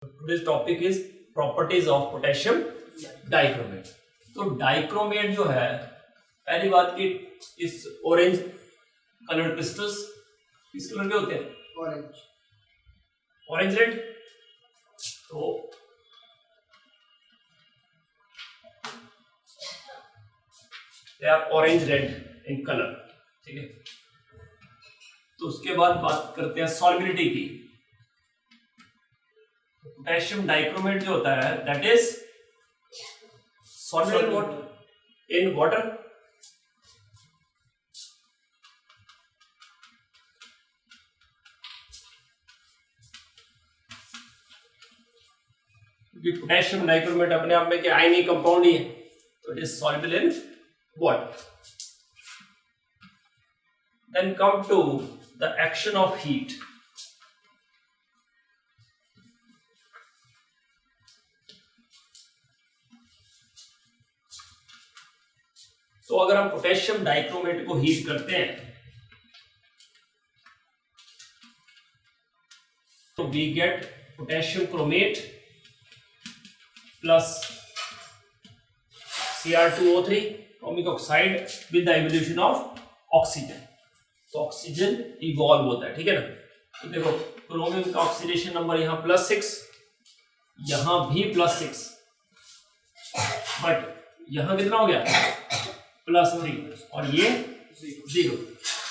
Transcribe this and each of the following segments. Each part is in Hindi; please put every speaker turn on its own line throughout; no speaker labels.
Today's topic is properties of potassium dichromate. तो डाइक्रोमेट जो है, पहली बात कि इस ऑरेंज कलर क्रिस्टल्स किस कलर के होते हैं? Orange red. तो they are orange red in colour, ठीक है। तो उसके बाद बात करते हैं सॉल्युबिलिटी की। पोटेशियम डाइक्रोमेट जो होता है that is soluble in water. क्योंकि पोटेशियम डाइक्रोमेट अपने आप में क्या आयनिक कंपाउंड ही है, तो it is soluble in water. Then come to the action of heat. तो अगर हम पोटेशियम डाइक्रोमेट को हीट करते हैं तो we get potassium chromate plus Cr2O3 chromic oxide with the evolution of oxygen. तो ऑक्सीजन इवॉल्व होता है, ठीक है ना। तो देखो क्रोमियम का ऑक्सीडेशन नंबर यहां +6, यहां भी +6, बट यहां कितना हो गया +3 और ये 0।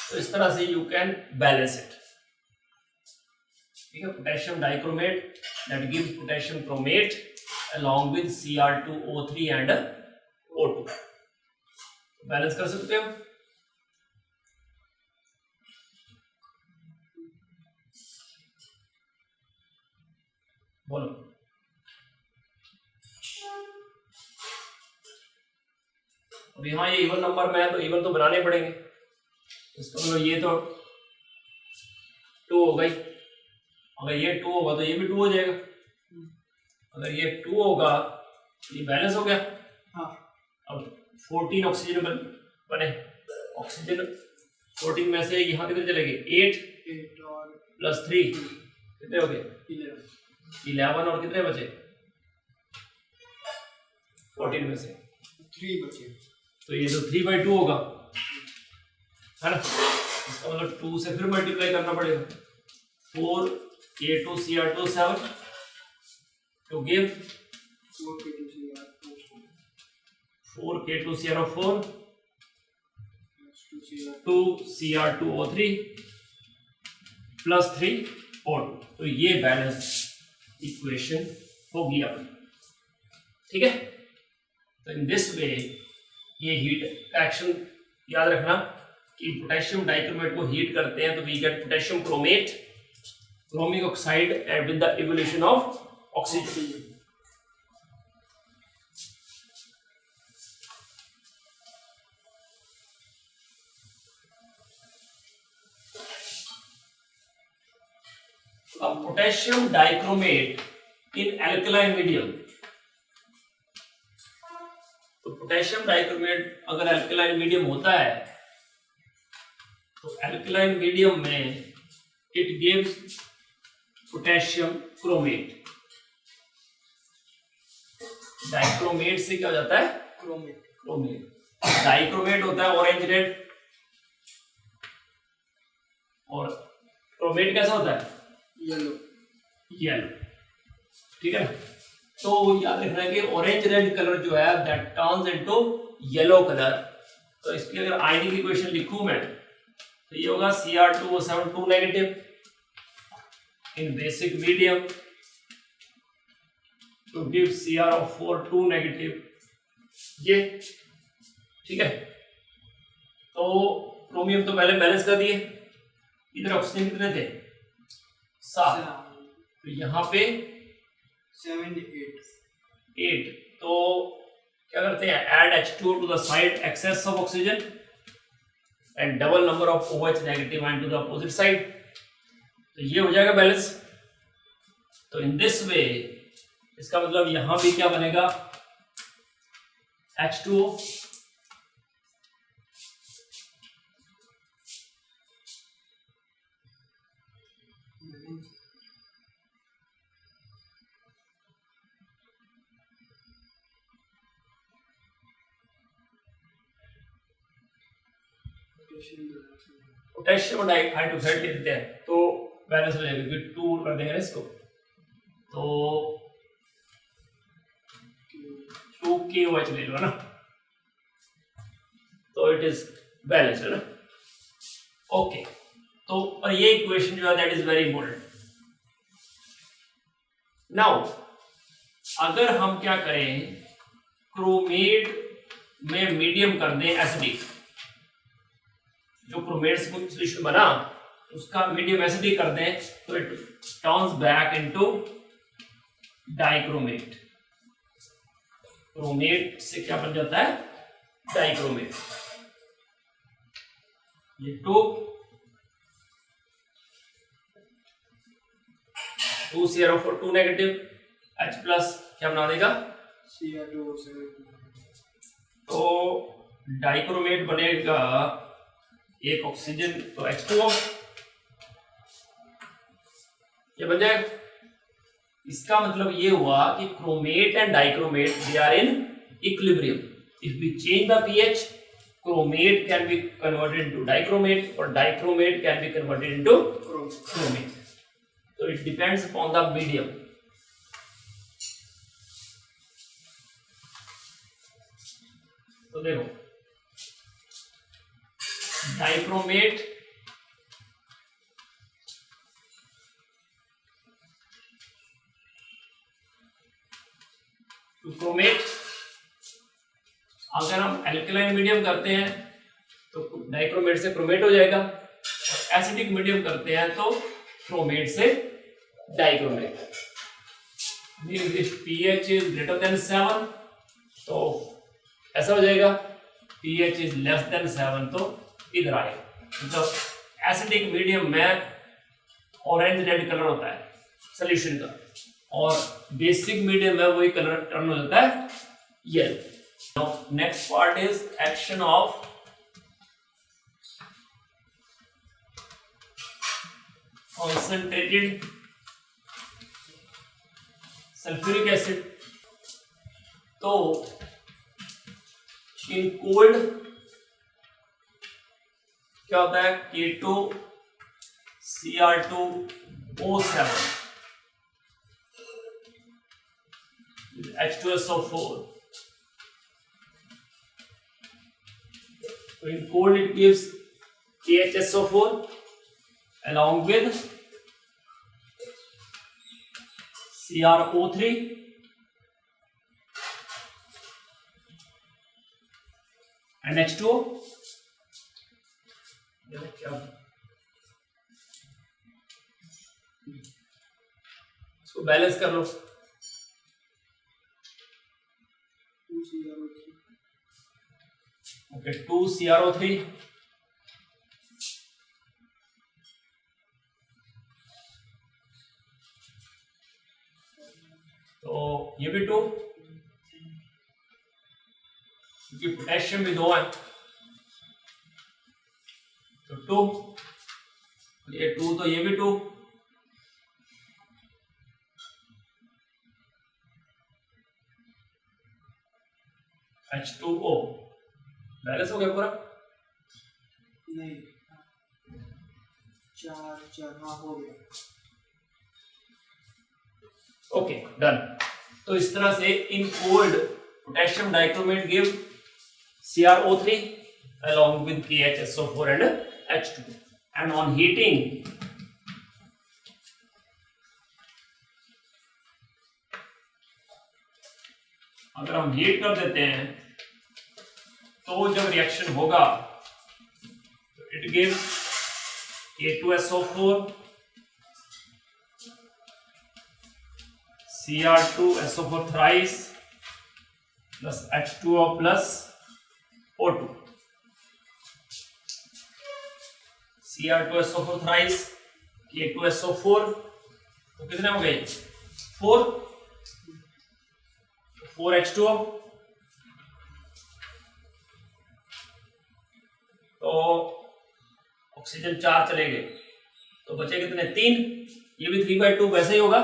तो इस तरह से यू कैन बैलेंस इट, ठीक है। Potassium dichromate that gives potassium chromate along with Cr2O3 and O2। Balance कर सकते हो। बोलो। अब यहाँ ये इवन नंबर में है तो इवन तो बनाने पड़ेंगे। इसका मतलब ये तो 2 हो गई, अगर ये 2 होगा तो ये भी 2 हो जाएगा। अगर ये 2 होगा तो ये बैलेंस हो गया। हाँ। अब 14 ऑक्सीजन बने। ऑक्सीजन 14 में से यहाँ कितने चले गए 8 और +3 कितने हो गए 11 और कितने बचे 14 में से 3 बचे। तो ये तो 3/2 होगा, है ना। इसका मतलब 2 से फिर मल्टीप्लाई करना पड़ेगा। 4K2Cr2 7 to give 4K2Cr4 2Cr2O3 +3 O2। तो ये बैलेंस इक्वेशन होगी अपनी, ठीक है। तो इन दिस वे ये हीट एक्शन याद रखना कि पोटेशियम डाइक्रोमेट को हीट करते हैं तो we get potassium chromate, chromic oxide and with the evolution of oxygen. अब potassium dichromate in alkaline medium. तो पोटेशियम डाइक्रोमेट अगर एल्कलाइन मीडियम होता है तो एल्कलाइन मीडियम में it gives potassium chromate. Dichromate से क्या हो जाता है क्रोमेट। डाइक्रोमेट होता है ऑरेंज रेड और क्रोमेट कैसा होता है येलो, ठीक है। तो याद रखना है कि ऑरेंज रेड कलर जो है that turns into yellow colour. तो इसकी अगर आयनिक इक्वेशन लिखूं मैं तो ये होगा Cr2O7 2 negative in basic medium to give CrO4 2 negative, ये ठीक है। तो क्रोमियम तो पहले बैलेंस कर दिए। इधर ऑक्सीजन कितने थे 7, तो यहाँ पे 7 8। तो क्या करते हैं add H2 to the side excess of oxygen and double number of OH negative ion to the opposite side। तो ये हो जाएगा बैलेंस। तो इन दिस वे इसका मतलब यहां भी क्या बनेगा H2O पोटेशियम हाइड्रोक्साइड ले लेते हैं तो बैलेंस हो जाएगा, क्योंकि 2 कर देंगे ना इसको, तो 2KOH ले लो ना, तो इट इज बैलेंस है ना। ओके, तो और ये इक्वेशन जो है that is very important. Now अगर हम क्या करें, क्रोमेट में मीडियम कर दें एसिडिक, जो क्रोमेट सोल्यूशन बना उसका मीडियम एसिडिक कर दें, तो it turns back into dichromate. Chromate से क्या बन जाता है, डाइक्रोमेट। ये 2 CrO4 2 नेगेटिव, H प्लस क्या बना देगा, Cr2O7, तो डाइक्रोमेट बनेगा एक ऑक्सीजन तो H2O, ये बन जाएगा। इसका मतलब ये हुआ कि chromate and dichromate they are in equilibrium. If we change the pH, chromate can be converted into dichromate or dichromate can be converted into chromate. So it depends upon the medium. तो देखो डाइक्रोमेट टू क्रोमेट, अगर हम एल्कलाइन मीडियम करते हैं तो डाइक्रोमेट से क्रोमेट हो जाएगा, और एसिडिक मीडियम करते हैं तो क्रोमेट से dichromate. pH is greater than 7 तो ऐसा हो जाएगा, pH इज लेस देन 7 तो इधर आएगा। मतलब एसिडिक मीडियम में ऑरेंज रेड कलर होता है सोल्यूशन का, और बेसिक मीडियम में वही कलर टर्न हो जाता है yellow. Now next part is action of concentrated sulfuric acid। तो in cold क्या होता है, K2Cr2O7 H2SO4। So in cold it gives KHSO4 along with CrO3 and H2O। इसको बैलेंस कर लो, ओके 2 CrO3 तो ये भी 2, क्योंकि पोटेशियम भी 2 है तो 2, ये 2 तो ये भी 2, H2O बैलेंस हो गया पूरा,
नहीं 4 हाँ हो गया।
Okay done. तो इस तरह से in cold potassium dichromate give CrO3 along with KHSO4 and H2, and on heating अगर हम हीट कर देते हैं तो जब रिएक्शन होगा तो it gives K2SO4 Cr2SO4 thrice plus H2O plus O2, Cr2SO4 thrice K2SO4 तो कितने हो गए 4 H2O, तो ऑक्सीजन 4 चले गए तो बचे कितने 3, ये भी 3/2 वैसे ही होगा,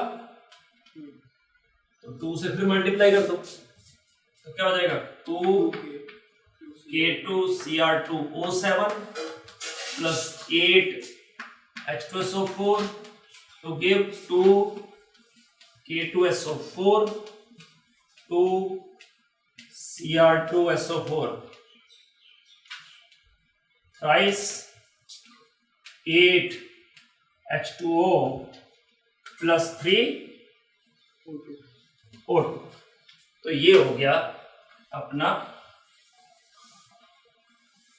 तो 2 से फिर मल्टीप्लाई कर दो तो क्या हो जाएगा 2 K2Cr2O7 plus 8 H2SO4 to give 2 K2SO4 to Cr2SO4 thrice 8 H2O plus 3 O2। तो ये हो गया अपना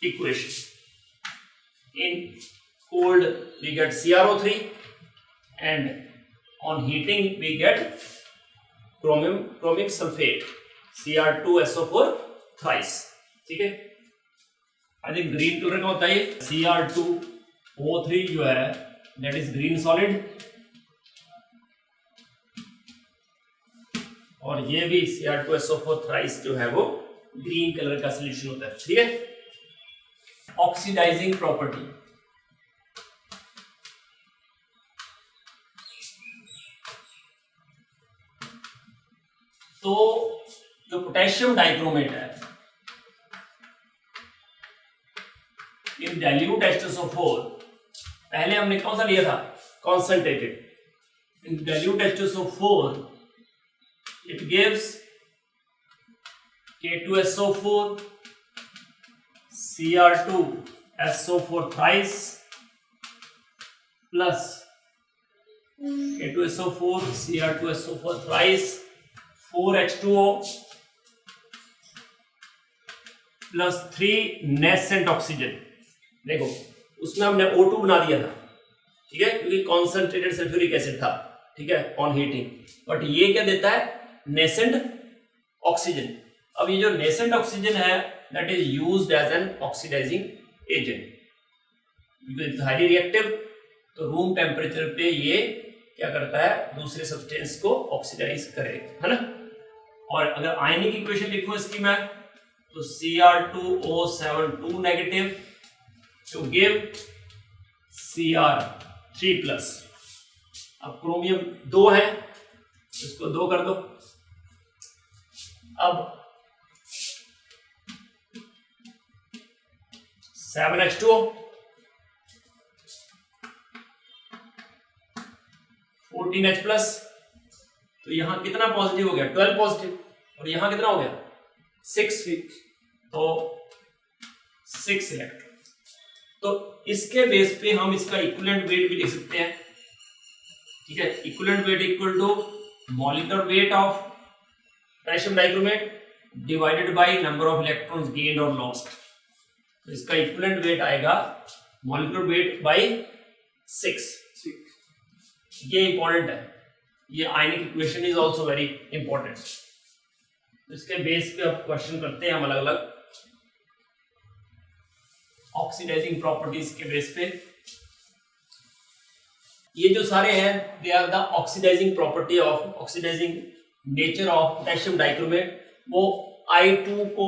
equation. In cold we get CrO3 and on heating we get chromic sulfate Cr2SO4 thrice। ठीक है, आई थिंक ग्रीन कलर का होता है Cr2O3 जो है दैट इज ग्रीन सॉलिड, और ये भी Cr2SO4 थ्राइस जो है वो ग्रीन कलर का सॉल्यूशन होता है। ठीक है, ऑक्सीडाइजिंग प्रॉपर्टी। तो जो पोटेशियम डाइक्रोमेट है इन डाइल्यूट H2SO4, पहले हमने कौन सा लिया था, concentrated. In dilute H2SO4 it gives K2SO4 Cr2SO4 thrice plus K2SO4 Cr2SO4 thrice 4H2O plus 3 nascent oxygen. देखो उसमें हमने O2 बना दिया था, ठीक है, क्योंकि कॉन्सेंट्रेटेड सल्फ्यूरिक एसिड था, ठीक है, ऑन हीटिंग। बट ये क्या देता है, नेसेंट ऑक्सीजन। अब ये जो नेसेंट ऑक्सीजन है that is used as an oxidising agent, it's highly reactive. तो रूम टेम्परेचर पे ये क्या करता है, दूसरे सब्सटेंस को ऑक्सीडाइज करेगा, है ना। और अगर आयनिक इक्वेशन लिखूं इसकी मैं, तो Cr2O7 2 negative to give Cr3+। अब क्रोमियम 2 है, इसको 2 कर दो। अब 7H2O 14H+, तो यहां कितना पॉजिटिव हो गया, 12 पॉजिटिव, और यहां कितना हो गया 6, तो 6 इलेक्ट्रॉन। तो इसके बेस पे हम इसका इक्विवेलेंट वेट भी लिख सकते हैं, ठीक है। Equivalent weight equal to molecular weight of potassium dichromate divided by number of electrons gained और लॉस्ट। तो इसका इक्विवेलेंट वेट आएगा मॉलिक्यूलर वेट बाय 6। ये इंपॉर्टेंट है, ये ionic equation is also very important. इसके बेस पे अब क्वेश्चन करते हैं हम अलग अलग ऑक्सीडाइजिंग प्रॉपर्टीज के बेस पे। ये जो सारे हैं they are the oxidising property of oxidising nature of potassium dichromate. वो I2 को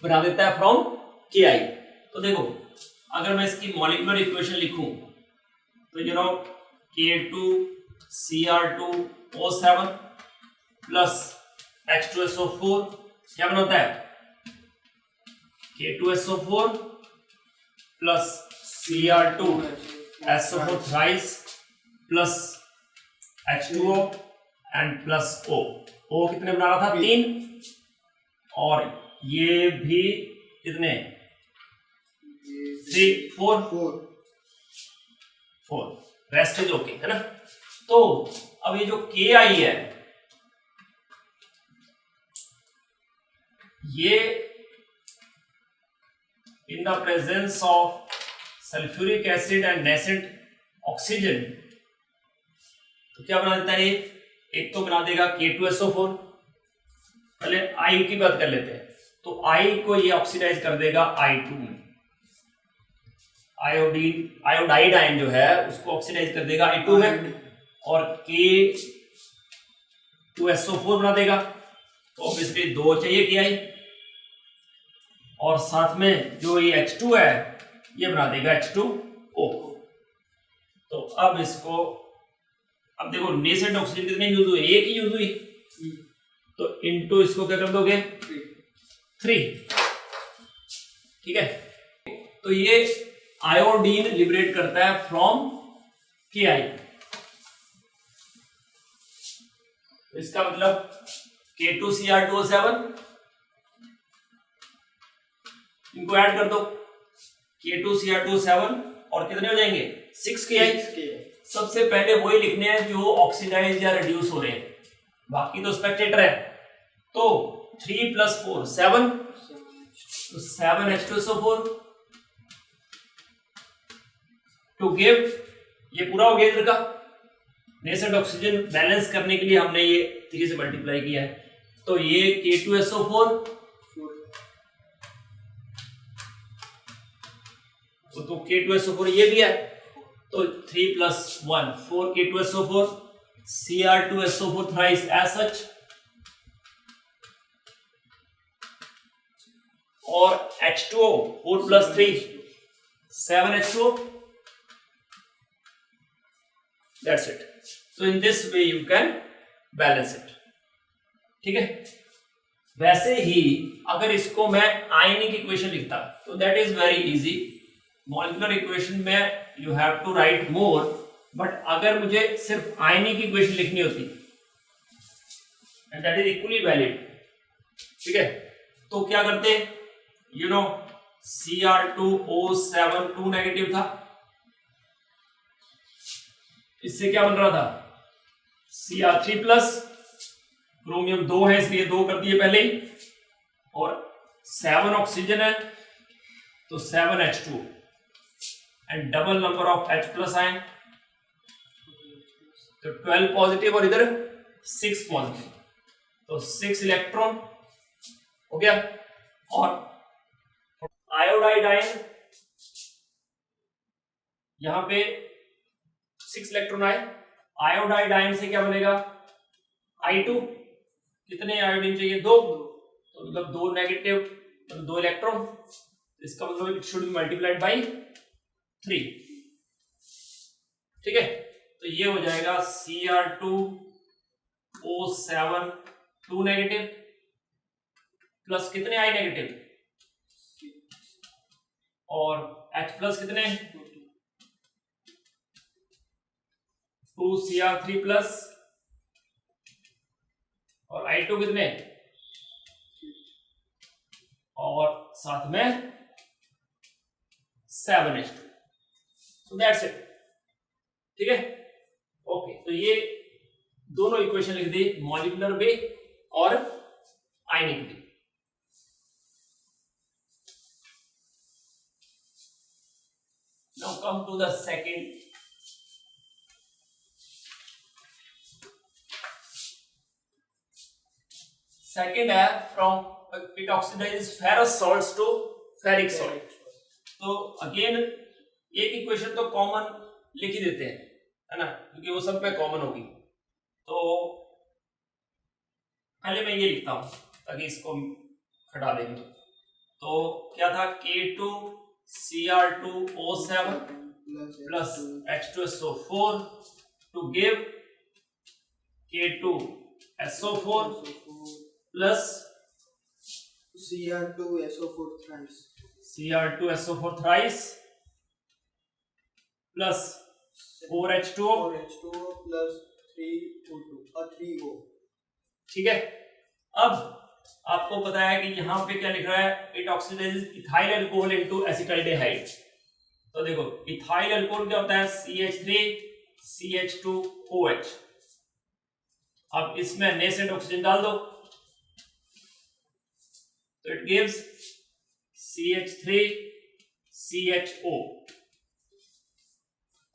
बना देता है फ्रॉम Ki। तो देखो अगर मैं इसकी मॉलिक्यूलर इक्वेशन लिखूं तो you know K2Cr2O7 plus H2SO4 क्या बनाता है, K2SO4 plus Cr2SO4 thrice plus H2O and plus O। O कितने बना रहा था, 3, और ये भी कितने, 3, 4, रेस्ट इज ओके, है ना। तो अब ये जो Ki है ये in the presence of sulfuric acid and nascent oxygen तो क्या बना देता है, एक तो बना देगा K2SO4। पहले I की बात कर लेते हैं, तो I को ये ऑक्सीडाइज कर देगा I2 में, आयोडाइड आयन जो है उसको ऑक्सीडाइज कर देगा I2 में, और K2SO4 बना देगा। तो ऑब्वियसली 2 चाहिए Ki, और साथ में जो ये H2 है ये बना देगा H2O। तो अब इसको, अब देखो नेसेंट ऑक्सीजन कितने यूज हुए, एक ही यूज हुई, तो इनटू इसको क्या कर दोगे 3, ठीक है। तो ये आयोडीन लिबरेट करता है फ्रॉम KI। इसका मतलब K2Cr2O7, इनको ऐड कर दो, K2Cr2O7 और कितने हो जाएंगे 6KI। सबसे पहले वही लिखने हैं जो ऑक्सीडाइज या रिड्यूस हो रहे हैं, बाकी तो स्पेक्टेटर है। तो 3 + 4 7, तो 7H2SO4 टू गिव, ये पूरा हो गया इधर का। नेसेंट ऑक्सीजन बैलेंस करने के लिए हमने ये 3 से मल्टीप्लाई किया है, तो ये K2SO4 तो K2SO4 ये भी है, तो 3 + 1 4 K2SO4, Cr2SO4 thrice as such, और H2O 4 + 3 7H2O। That's it. So in this way you can balance it. ठीक है। वैसे ही अगर इसको मैं आयनिक इक्वेशन लिखता तो that is very easy. Molecular equation में you have to write more, but अगर मुझे सिर्फ आयनिक इक्वेशन लिखनी होती and that is equally valid, ठीक है, तो क्या करते, यू नो Cr2O7 2 नेगेटिव था, इससे क्या बन रहा था Cr3+, क्रोमियम 2 है इसलिए 2 कर दिए पहले ही, और 7 ऑक्सीजन है तो 7H2 and double number of H+ आए, तो 12 पॉजिटिव और इधर 6 पॉजिटिव, तो 6 इलेक्ट्रॉन हो गया। और आयोडाइड आयन यहां पे 6 इलेक्ट्रॉन आए, आयोडाइड आयन से क्या बनेगा I2, कितने आयोडीन चाहिए 2, तो मतलब 2 नेगेटिव, मतलब 2 इलेक्ट्रॉन, इसका मतलब it should be multiplied by 3, ठीक है। तो ये हो जाएगा Cr2O7 2 नेगेटिव प्लस कितने I नेगेटिव, और H+ कितने 2 Cr3+, और I2 कितने, और साथ में 7H2। सो दैट्स इट, ठीक है। ओके, तो ये दोनों इक्वेशन लिख दी, मॉलिक्यूलर वे और ionic way. Now come to the second. Second है from it oxidises ferrous salts to ferric salt. तो अगेन एक इक्वेशन तो कॉमन लिख ही देते हैं, है ना, क्योंकि वो सब पे कॉमन होगी। तो पहले मैं ये लिखता हूं ताकि इसको हटा देंगे। तो क्या था K2Cr2O7 plus H2SO4 to give K2SO4 plus Cr2SO4 thrice plus 4H2O
plus 3O।
ठीक है। अब आपको पता है कि यहां पे क्या लिख रहा है, it oxidises ethyl alcohol into acetaldehyde. तो देखो इथाइल अल्कोहल क्या होता है CH3CH2OH। अब इसमें नेसेंट ऑक्सीजन डाल दो तो इट गिव्स CH3CHO।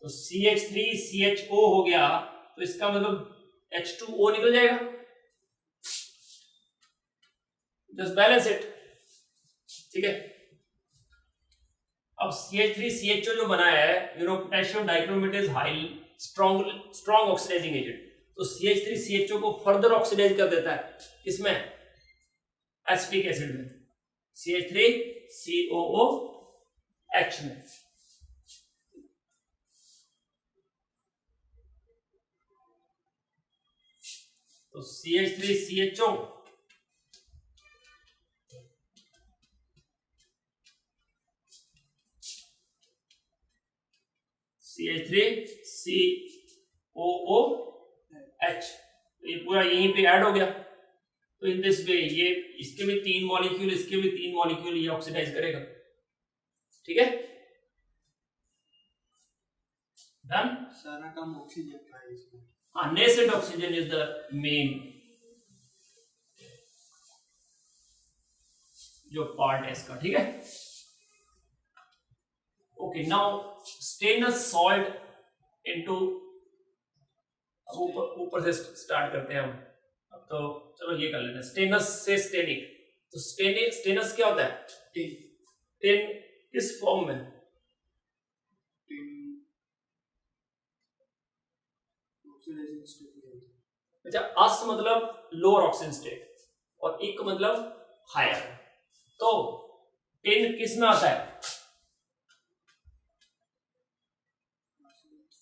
तो CH3CHO हो गया, तो इसका मतलब H2O निकल जाएगा। जस्ट बैलेंस इट, ठीक है। अब CH3CHO जो बनाया है, potassium dichromate is highly strong oxidising agent. तो CH3CHO को फर्दर ऑक्सीडाइज कर देता है, इसमें एसिटिक एसिड में, CH3COOH में। तो CH3CHO CH3COOH, ये पूरा यहीं पे ऐड हो गया। तो इन दिस वे ये इसके भी 3 मॉलिक्यूल, इसके भी 3 मॉलिक्यूल ये ऑक्सीडाइज करेगा। ठीक है, डन।
सारा काम ऑक्सीजन का है इसमें।
हाँ, nascent oxygen is the main जो पार्ट है इसका। ठीक है, okay. Now stainless salt into, ऊपर से स्टार्ट करते हैं हम। अब तो चलो ये कर लेते हैं, स्टेनस से स्टेनिक। तो स्टेनस क्या होता है?
टिन।
टिन किस फॉर्म में?
Oxidising state.
अच्छा, अस मतलब लोअर ऑक्सीजन स्टेट और इक मतलब हायर। तो टिन किस में आता है?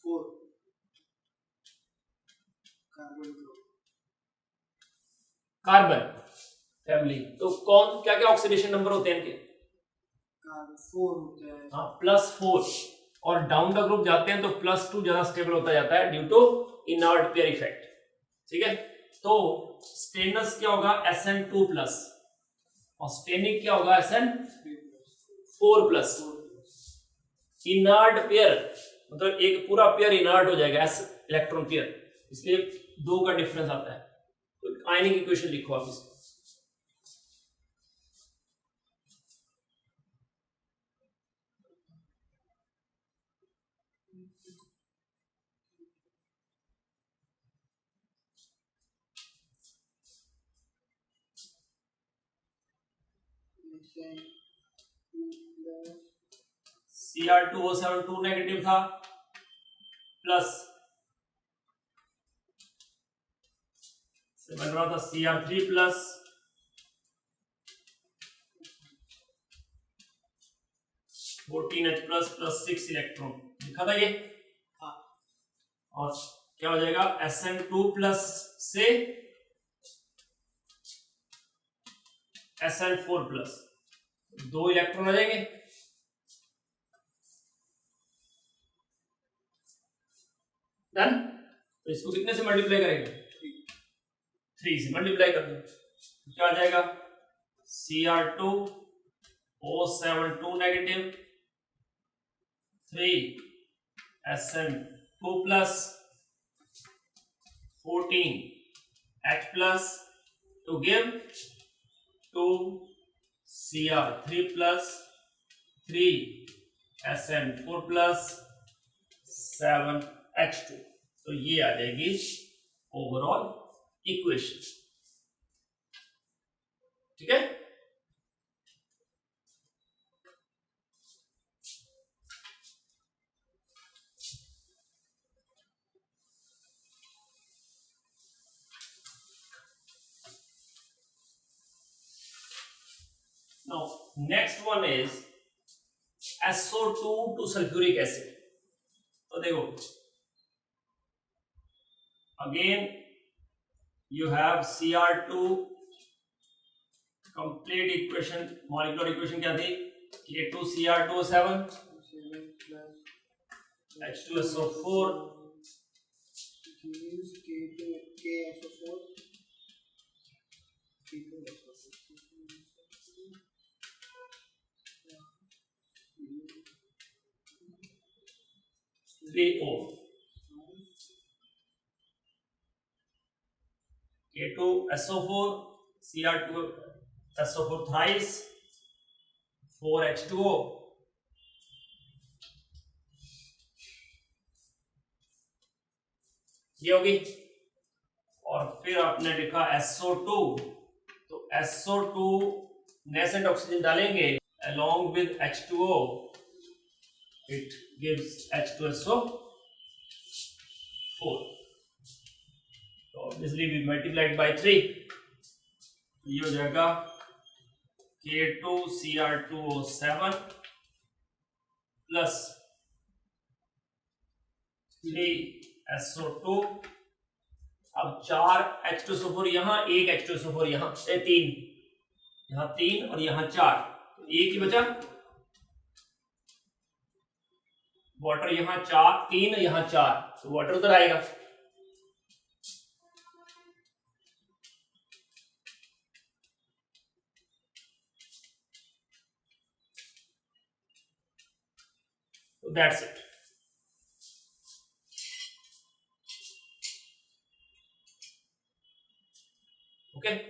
4 कार्बन ग्रुप।
Carbon family. तो कौन क्या क्या ऑक्सीडेशन नंबर होते हैं इनके?
कार्बन 4 होता है।
हाँ, +4। और डाउन द ग्रुप जाते हैं तो +2 ज्यादा स्टेबल होता जाता है due to inert pair effect. ठीक है, तो स्टेनस क्या होगा? Sn2+, और स्टेनिक क्या होगा? Sn4+। इनर्ट पेयर मतलब एक पूरा पेयर इनर्ट हो जाएगा, s इलेक्ट्रॉन पेयर, इसलिए 2 का डिफरेंस आता है। तो आयनिक इक्वेशन लिखो आप इसको। Cr2O7 2 नेगेटिव था, प्लस से बन रहा था Cr3+, (14H++6 इलेक्ट्रॉन लिखा था ये।
हाँ।
और क्या हो जाएगा? Sn2+ से Sn4+, 2 इलेक्ट्रॉन आ जाएंगे। डन। तो इसको कितने से मल्टीप्लाई करेंगे? 3 से मल्टीप्लाई कर दो, क्या आ जाएगा? Cr2O7 2 negative, 3 Sn2+, 14H+ to give 2 Cr3+, 3 Sn4+, 7H2। तो ये आ जाएगी ओवरऑल इक्वेशन। ठीक है, now next one is SO2 to sulfuric acid। तो देखो, again you have Cr2, complete equation, molecular equation क्या थी? K2Cr2O7 H2SO4
KSO4
3O, K2SO4 Cr2SO4 thrice, 4H2O, ये होगी। और फिर आपने लिखा SO2, तो SO2 नेसेंट ऑक्सीजन डालेंगे along with H2O, it gives H2SO4। तो obviously we multiplied by 3, ये हो जाएगा K2Cr2O7 plus 3SO2। अब 4 H2SO4 यहाँ, 1 H2SO4 यहाँ, 3 यहाँ, 3 और यहाँ 4, एक ही बचा। वाटर यहाँ 4, 3 यहाँ 4, तो वाटर उधर आएगा। So that's it. Okay.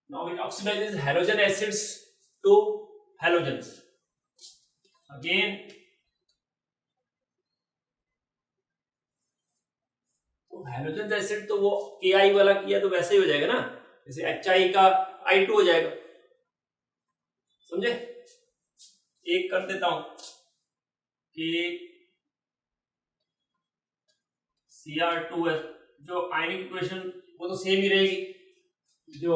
Now it oxidizes halogen acids to halogens. Again, तो हैलोजन एसिड तो वो Ki वाला किया तो वैसे ही हो जाएगा ना, जैसे HI का I2 हो जाएगा, समझे? एक कर देता हूं कि Cr2 जो आयनिक इक्वेशन वो तो सेम ही रहेगी, जो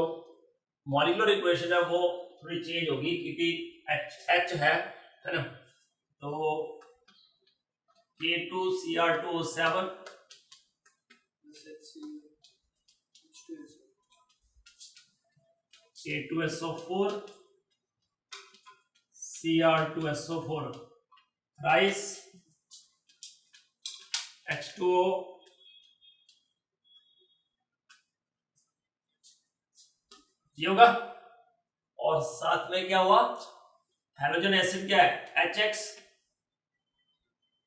मॉलिक्यूलर इक्वेशन है वो थोड़ी चेंज होगी क्योंकि H है ना, तो K2Cr2O7 K2SO4 Cr2SO4 rice H2O ये होगा, और साथ में क्या हुआ, हैलोजन एसिड क्या है HX,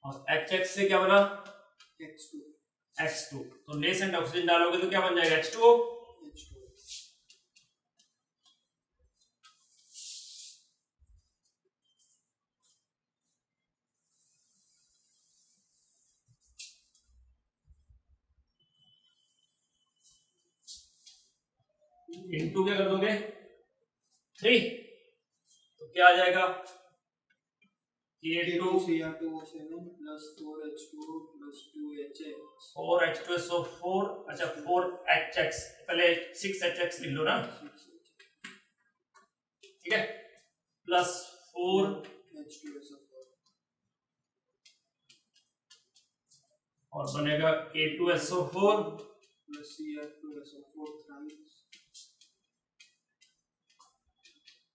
और HX से क्या बना X2, तो नेसेंट ऑक्सीजन डालोगे तो क्या बन जाएगा H2O। इनटू क्या कर दोगे 3, तो क्या आ जाएगा
K2Cr2O7 plus 4H2O plus 2HX
4H2SO4, अच्छा 4HX, पहले 6HX लिख लो ना, ठीक है, प्लस 4H2SO4 और बनेगा K2SO4
plus Cr2SO4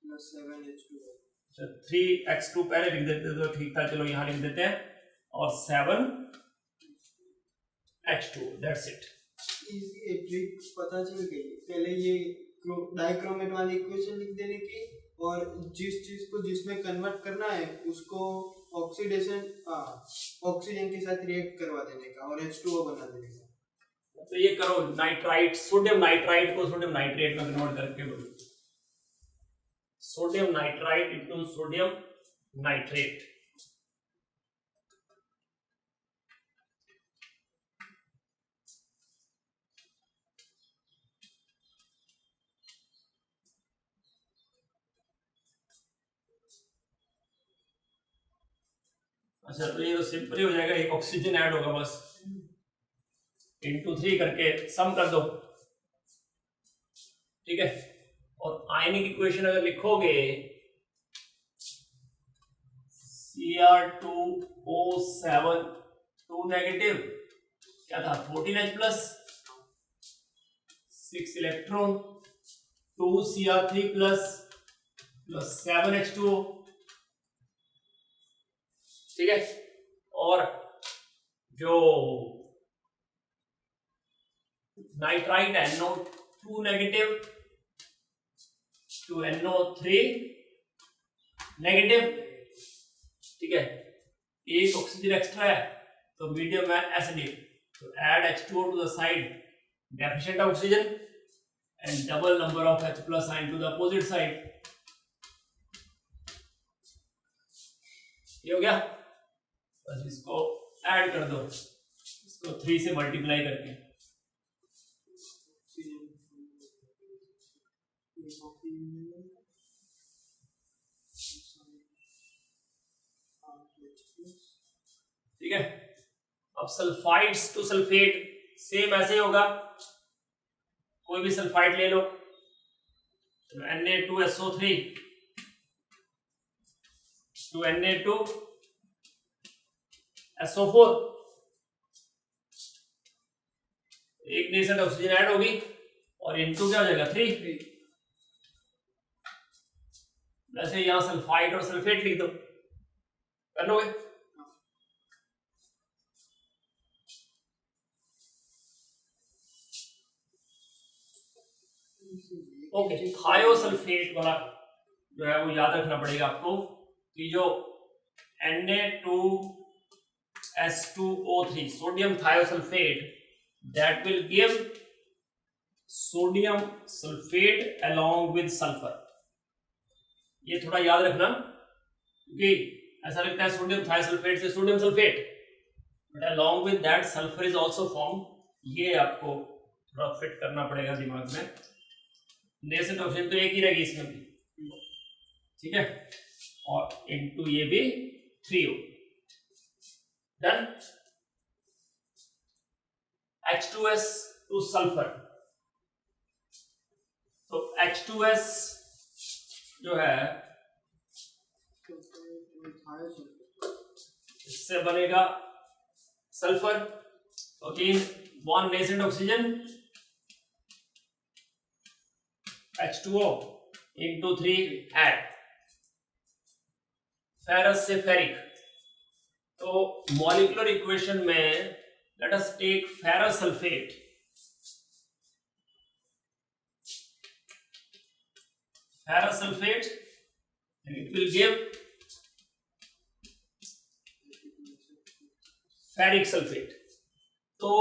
plus 7H2O।
3X2 पहले लिख देते तो ठीक था, चलो यहां लिख देते हैं, और 7H2, दैट्स इट।
इजी एक ट्रिक पता चल गई, पहले ये डाइक्रोमेट वाली इक्वेशन लिख देने की, और जिस चीज को जिसमें कन्वर्ट करना है उसको ऑक्सीडेशन ऑक्सीजन के साथ रिएक्ट करवा देने का और H2O बना देने का।
तो ये करो, नाइट्राइट, सोडियम नाइट्राइट को सोडियम नाइट्रेट में कन्वर्ट करके बोलो, sodium nitrite into sodium nitrate. अच्छा, तो ये तो सिंपल ही हो जाएगा, एक ऑक्सीजन ऐड होगा बस, इनटू 3 करके सम कर दो, ठीक है। और आयनिक इक्वेशन अगर लिखोगे Cr2O7 2 नेगेटिव क्या था 14H plus 6 electron 2Cr3 plus 7H2O, ठीक है। और जो नाइट्राइट है NO2 negative to NO3 negative, ठीक है। एक ऑक्सीजन एक्स्ट्रा है तो मीडियम है एसिडिक, तो add H2O to the side deficient oxygen and double number of H plus ion to the opposite side. ये हो गया, बस इसको ऐड कर दो, इसको 3 से मल्टीप्लाई करके। ठीक है, अब सल्फाइड्स टू सल्फेट सेम ऐसे ही होगा, कोई भी सल्फाइड ले लो, Na2SO3 to Na2SO4, एक नेसेंट ऑक्सीजन ऐड होगी और इनटू क्या हो जाएगा 3। वैसे यहां सल्फाइड और सल्फेट लिख दो, कर लोगे? ओके, थायोसल्फेट वाला जो है वो याद रखना पड़ेगा आपको कि जो Na2S2O3 sodium thiosulphate, that will give sodium sulfate along with sulfur। ये थोड़ा याद रखना क्योंकि ऐसा लगता है सोडियम थायोसल्फेट से sodium sulphate, but along with that sulfur is also formed। ये आपको थोड़ा फिट करना पड़ेगा दिमाग में। नेसेंट ऑक्सीजन तो एक ही रहेगी इसमें भी, ठीक है, और इनटू ये भी 3 हो। डन। H2S टू सल्फर, तो H2S जो है इससे बनेगा sulphur. Again one nascent oxygen H2O into 3 add ferrous से फेरिक। तो मॉलिक्यूलर इक्वेशन में let us take ferrous sulphate, ferrous sulfate, and it will give ferric sulfate। तो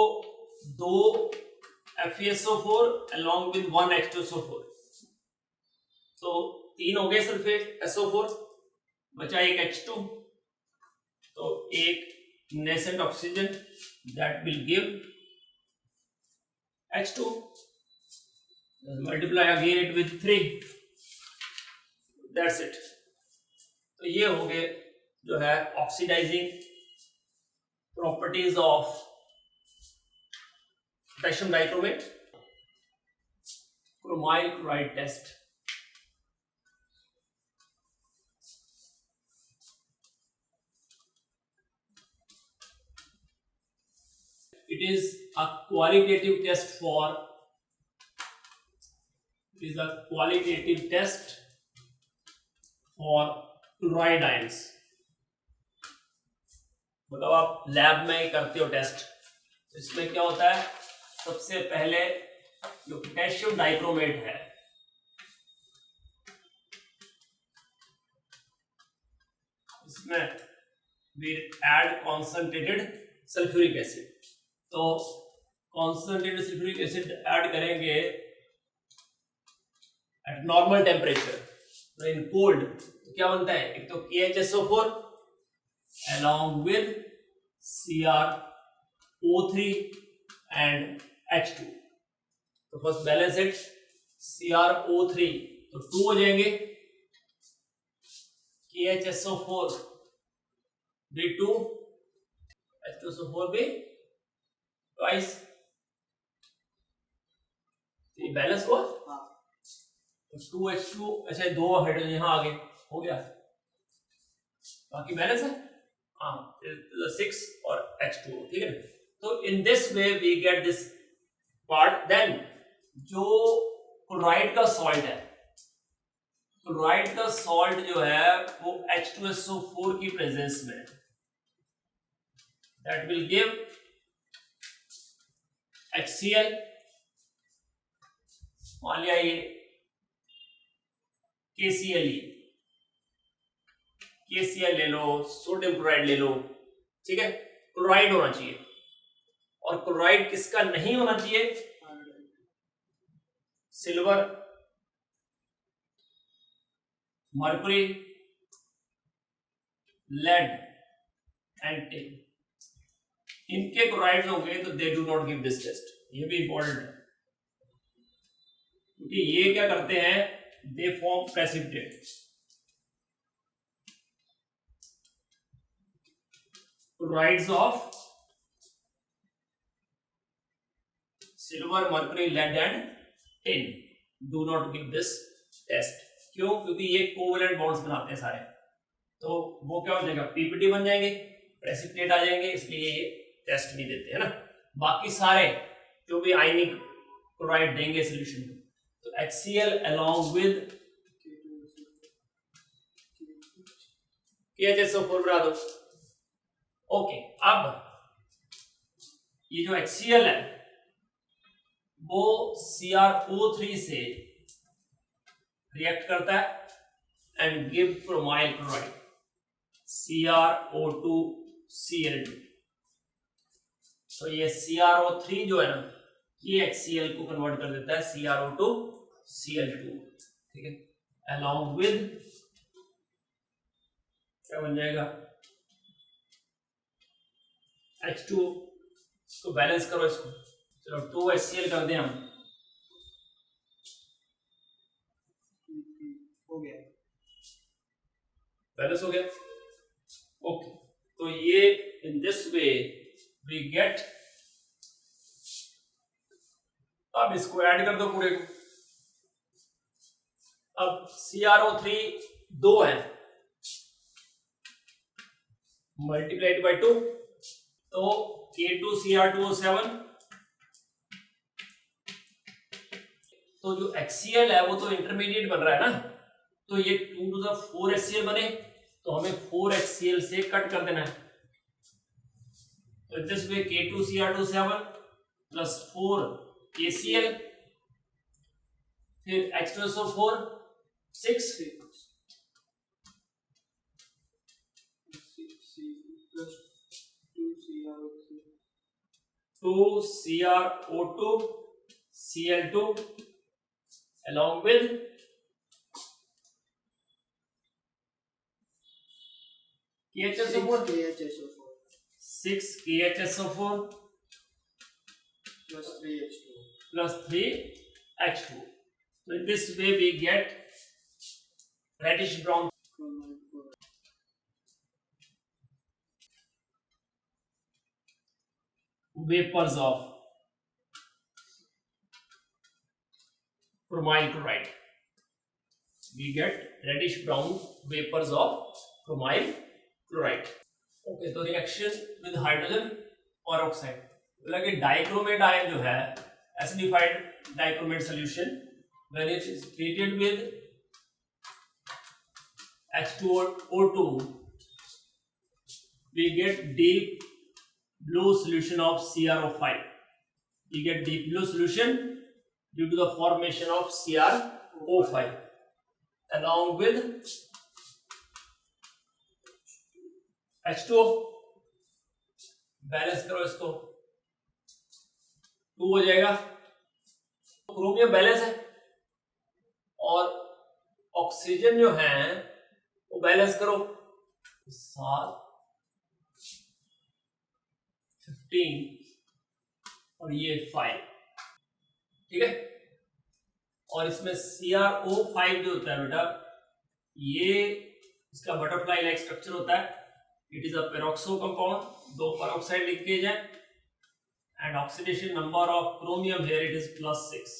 2 FeSO4 along with 1 H2SO4, तो 3 हो गए सल्फेट SO4, बचा एक H2, तो एक nascent oxygen that will give H2, multiply again it with 3, that's it। तो ये हो गए जो है oxidising properties of potassium dichromate. Chromyl chloride test, it is a qualitative test for chloride ions. मतलब आप लैब में ही करते हो टेस्ट, इसमें क्या होता है, सबसे पहले जो पोटेशियम डाइक्रोमेट है इसमें we add concentrated sulphuric acid. तो कॉन्सेंट्रेटेड सल्फ्यूरिक एसिड ऐड करेंगे eight normal temperature. In cold तो क्या बनता है, एक तो KHSO4 along with CrO3 and H2। तो फर्स्ट बैलेंस इट, CrO3 तो 2 हो जाएंगे, KHSO4 भी 2, H2SO4 भी ट्वाइस। ये बैलेंस हुआ, 2H2, अच्छा 2 हाइड्रोजन यहां आ गए, हो गया, बाकी बैलेंस है, हाँ 6 और H2O, ठीक है। तो in this way we get this part. Then जो क्लोराइड का सॉल्ट है, क्लोराइड का सॉल्ट जो है वो H2SO4 की प्रेजेंस में, दैट विल गिव HCl। मान लिया ये KCl ले लो, सोडियम क्लोराइड ले लो, ठीक है, क्लोराइड होना चाहिए। और क्लोराइड किसका नहीं होना चाहिए, silver, mercury, lead and tin, इनके क्लोराइड होंगे तो they do not give this test. ये भी इंपॉर्टेंट है क्योंकि ये क्या करते हैं, they form precipitate. Chlorides of silver, mercury, lead and tin do not give this test. क्यों? क्योंकि ये कोवैलेंट बॉन्ड्स बनाते हैं सारे, तो वो क्या हो जाएगा, पीपीटी बन जाएंगे, प्रेसिपिटेट आ जाएंगे, इसलिए ये टेस्ट नहीं देते है ना। बाकी सारे जो भी आयनिक क्लोराइड देंगे सोल्यूशन में, तो HCl along with KHSO4 बना दो। ओके, अब ये जो HCl है वो CrO3 से रिएक्ट करता है एंड गिव ब्रोमाइल क्लोराइड CrO2Cl2। तो ये CrO3 जो है ना, ये HCl को कन्वर्ट कर देता है CrO2Cl2, ठीक है, along with क्या बन जाएगा H2O। तो बैलेंस करो इसको, चलो 2 HCl कर दें हम,
हो गया,
बैलेंस हो गया। ओके, तो ये in this way we get, अब इसको ऐड कर दो पूरे को। अब CrO3 2 है, मल्टीप्लाइड बाय 2, तो K2Cr2O7। तो जो HCl है वो तो इंटरमीडिएट बन रहा है ना, तो ये 2 to the 4 HCl बने, तो हमें 4 HCl से कट कर देना है। तो this way K2Cr2O7 plus 4 KCl, फिर H2SO4 6 2CrO2 Cl2 along with KHSO4 6 KHSO4
plus 3H2O
plus 3H2O. So in this way we get reddish brown vapors of chromyl chloride. We get reddish brown vapors of chromyl chloride. Okay, तो reaction with hydrogen peroxide, बोला कि डाइक्रोमेट आयन जो है acidified dichromate solution when it is treated with H2O2 we get deep blue solution of CrO5. We get deep blue solution due to the formation of CrO5 along with H2O। Balance करो इसको, 2 हो जाएगा। क्रोमियम बैलेंस है और ऑक्सीजन जो है वो बैलेंस करो, 7 15 और ये 5, ठीक है। और इसमें CrO5 जो होता है बेटा, ये इसका बटरफ्लाई लाइक स्ट्रक्चर होता है। It is a peroxo compound, 2 peroxide linkage है and oxidation number of chromium here it is +6।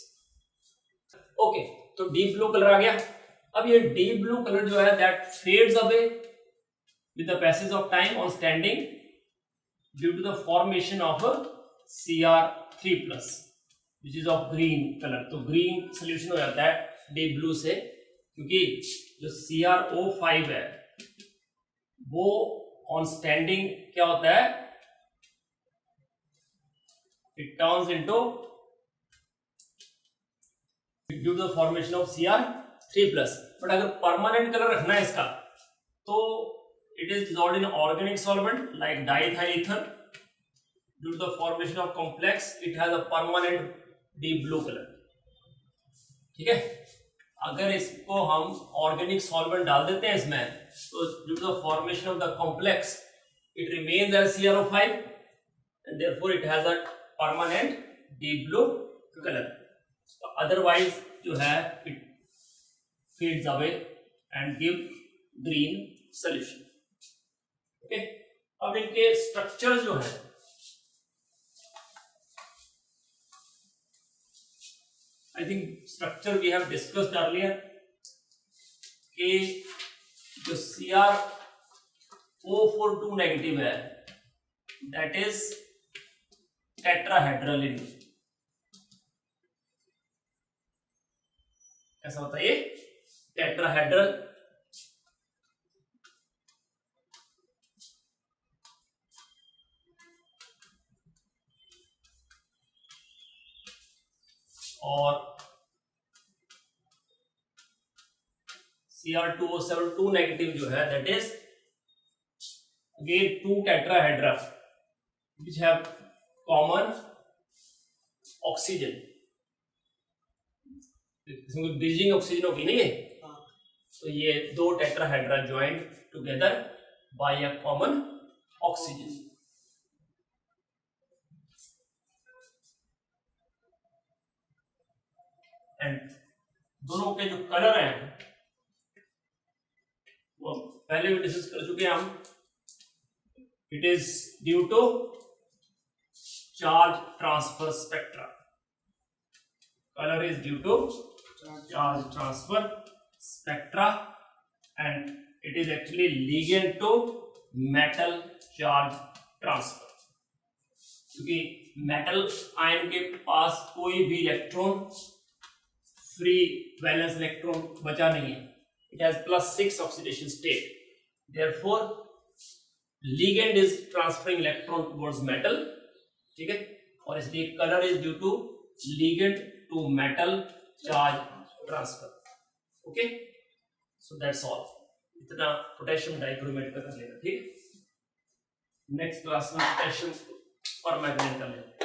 Okay, तो डीप ब्लू कलर आ गया। अब ये डीप ब्लू कलर जो है that fades away with the passage of time on standing due to the formation of a Cr3+ which is of green color। तो green solution हो जाता है deep blue से, क्योंकि जो CrO5 है वो on standing क्या होता है, it turns into due to the formation of Cr3+। But अगर permanent कलर रखना है इसका तो it is dissolved in organic solvent like diethyl ether। Due to the formation of complex, it has a permanent deep blue color, ठीक है। अगर इसको हम ऑर्गेनिक सॉल्वेंट डाल देते हैं इसमें, तो due to the formation of the complex it remains as CrO5 and therefore it has a permanent deep blue colour. Otherwise जो है it fades away and give green solution. Okay, अब इनके स्ट्रक्चर जो है, I think structure we have discussed earlier कि जो CrO4 2- है that is tetrahedral in कैसा होता है ये टेट्राहेड्रल। और Cr2O7 2 नेगेटिव जो है that is again 2 tetrahedra which have common oxygen। इसमें ब्रीजिंग ऑक्सीजन होगी नहीं है, तो ये 2 tetrahedra joint together by a common oxygen. And दोनों के जो कलर हैं वो पहले भी डिस्कस कर चुके हैं हम। It is due to charge transfer spectra. Colour is due to charge transfer spectra and it is actually ligand to metal charge transfer. क्योंकि मेटल आयन के पास कोई भी इलेक्ट्रॉन फ्री वैलेंस इलेक्ट्रॉन बचा नहीं है, it has +6 oxidation state, therefore ligand is transferring electron towards metal, ठीक है, और इसलिए colour is due to ligand to metal charge transfer. Okay, so that's all. इतना पोटेशियम डाइक्रोमेट का कर लेना, ठीक है। नेक्स्ट क्लास में पोटेशियम परमैंगनेट कर लेना।